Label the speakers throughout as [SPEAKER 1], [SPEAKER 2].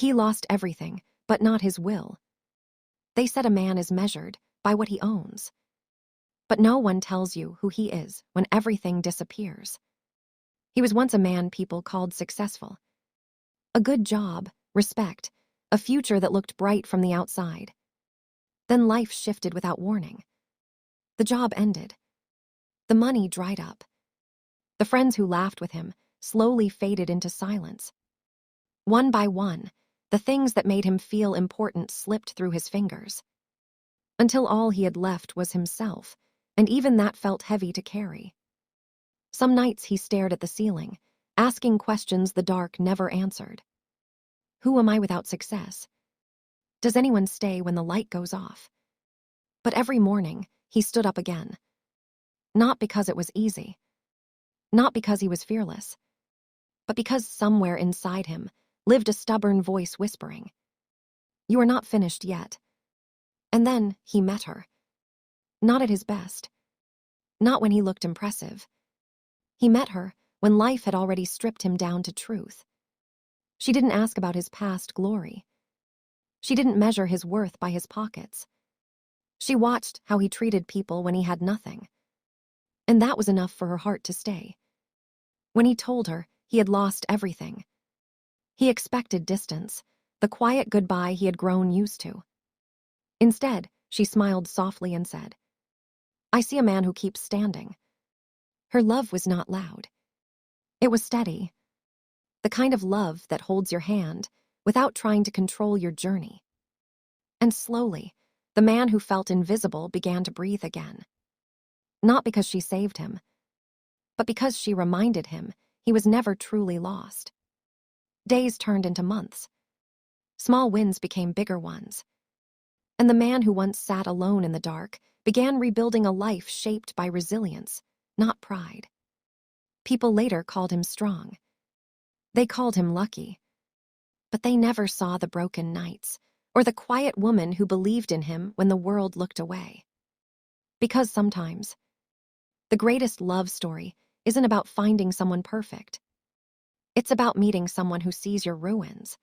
[SPEAKER 1] He lost everything, but not his will. They said a man is measured by what he owns. But no one tells you who he is when everything disappears. He was once a man people called successful. A good job, respect, a future that looked bright from the outside. Then life shifted without warning. The job ended. The money dried up. The friends who laughed with him slowly faded into silence. One by one, the things that made him feel important slipped through his fingers. Until all he had left was himself, and even that felt heavy to carry. Some nights he stared at the ceiling, asking questions the dark never answered. Who am I without success? Does anyone stay when the light goes off? But every morning, he stood up again. Not because it was easy. Not because he was fearless. But because somewhere inside him lived a stubborn voice whispering, "You are not finished yet." And then he met her. Not at his best. Not when he looked impressive. He met her when life had already stripped him down to truth. She didn't ask about his past glory. She didn't measure his worth by his pockets. She watched how he treated people when he had nothing. And that was enough for her heart to stay. When he told her he had lost everything, he expected distance, the quiet goodbye he had grown used to. Instead, she smiled softly and said, "I see a man who keeps standing." Her love was not loud. It was steady. The kind of love that holds your hand without trying to control your journey. And slowly, the man who felt invisible began to breathe again. Not because she saved him, but because she reminded him he was never truly lost. Days turned into months. Small wins became bigger ones. And the man who once sat alone in the dark began rebuilding a life shaped by resilience, not pride. People later called him strong. They called him lucky. But they never saw the broken nights, or the quiet woman who believed in him when the world looked away. Because sometimes, the greatest love story isn't about finding someone perfect. It's about meeting someone who sees your ruins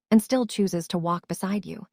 [SPEAKER 1] and still chooses to walk beside you.